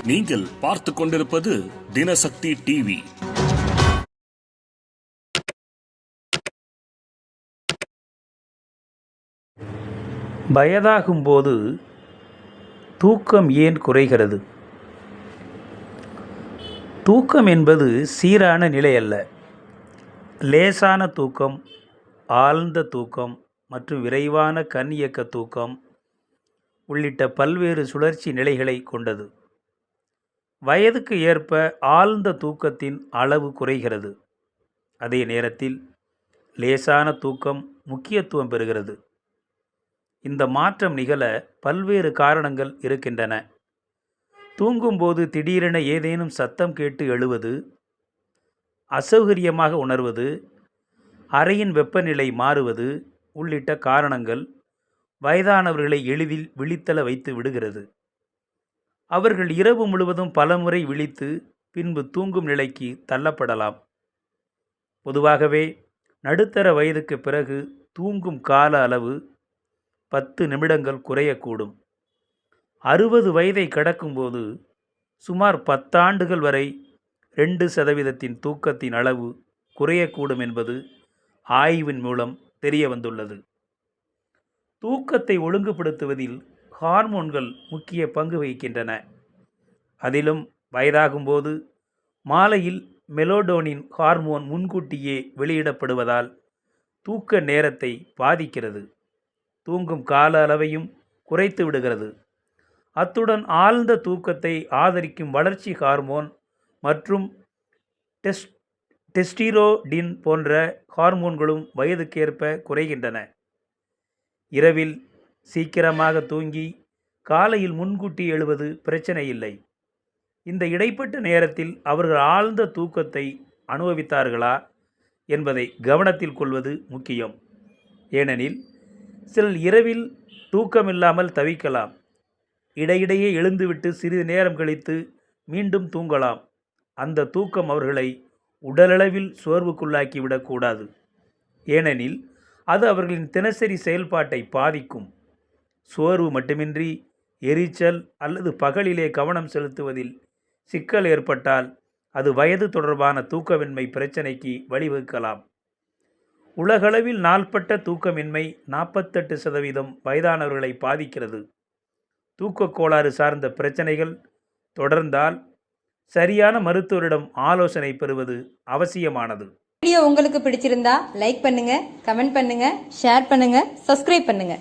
நீங்கள் பார்த்து கொண்டிருப்பது தினசக்தி டிவி. வயதாகும்போது தூக்கம் ஏன் குறைகிறது? தூக்கம் என்பது சீரான நிலை அல்ல. லேசான தூக்கம், ஆழ்ந்த தூக்கம் மற்றும் விரைவான கண் இயக்க தூக்கம் உள்ளிட்ட பல்வேறு சுழற்சி நிலைகளை கொண்டது. வயதுக்கு ஏற்ப ஆழ்ந்த தூக்கத்தின் அளவு குறைகிறது. அதே நேரத்தில் லேசான தூக்கம் முக்கியத்துவம் பெறுகிறது. இந்த மாற்றம் நிகழ பல்வேறு காரணங்கள் இருக்கின்றன. தூங்கும்போது திடீரென ஏதேனும் சத்தம் கேட்டு எழுவது, அசௌகரியமாக உணர்வது, அறையின் வெப்பநிலை மாறுவது உள்ளிட்ட காரணங்கள் வயதானவர்களை எளிதில் விழித்தெழ வைத்து விடுகிறது. அவர்கள் இரவு முழுவதும் பலமுறை விழித்து பின்பு தூங்கும் நிலைக்கு தள்ளப்படலாம். பொதுவாகவே நடுத்தர வயதுக்கு பிறகு தூங்கும் கால அளவு 10 நிமிடங்கள் குறையக்கூடும். 60 வயதை கடக்கும்போது சுமார் 10 ஆண்டுகள் வரை 2% தூக்கத்தின் அளவு குறையக்கூடும் என்பது ஆய்வின் மூலம் தெரிய வந்துள்ளது. தூக்கத்தை ஒழுங்குபடுத்துவதில் ஹார்மோன்கள் முக்கிய பங்கு வகிக்கின்றன. அதிலும் வயதாகும்போது மாலையில் மெலோடோனின் ஹார்மோன் முன்கூட்டியே வெளியிடப்படுவதால் தூக்க நேரத்தை பாதிக்கிறது. தூங்கும் கால அளவையும் குறைத்து விடுகிறது. அத்துடன் ஆழ்ந்த தூக்கத்தை ஆதரிக்கும் வளர்ச்சி ஹார்மோன் மற்றும் டெஸ்டிரோடின் போன்ற ஹார்மோன்களும் வயதுக்கேற்ப குறைகின்றன. இரவில் சீக்கிரமாக தூங்கி காலையில் முன்கூட்டி எழுவது பிரச்சனை இல்லை. இந்த இடைப்பட்ட நேரத்தில் அவர்கள் ஆழ்ந்த தூக்கத்தை அனுபவித்தார்களா என்பதை கவனத்தில் கொள்வது முக்கியம். ஏனெனில் சிலர் இரவில் தூக்கமில்லாமல் தவிக்கலாம். இடையிடையே எழுந்துவிட்டு சிறிது நேரம் கழித்து மீண்டும் தூங்கலாம். அந்த தூக்கம் அவர்களை உடலளவில் சோர்வுக்குள்ளாக்கிவிடக்கூடாது. ஏனெனில் அது அவர்களின் தினசரி செயல்பாட்டை பாதிக்கும். சோர்வு மட்டுமின்றி எரிச்சல் அல்லது பகலிலே கவனம் செலுத்துவதில் சிக்கல் ஏற்பட்டால் அது வயது தொடர்பான தூக்கமின்மை பிரச்சனைக்கு வழிவகுக்கலாம். உலகளவில் நாள்பட்ட தூக்கமின்மை 48% வயதானவர்களை பாதிக்கிறது. தூக்கக் கோளாறு சார்ந்த பிரச்சனைகள் தொடர்ந்தால் சரியான மருத்துவரிடம் ஆலோசனை பெறுவது அவசியமானது. வீடியோ உங்களுக்கு பிடிச்சிருந்தா லைக் பண்ணுங்க, கமெண்ட் பண்ணுங்க, ஷேர் பண்ணுங்க, சப்ஸ்கிரைப் பண்ணுங்க.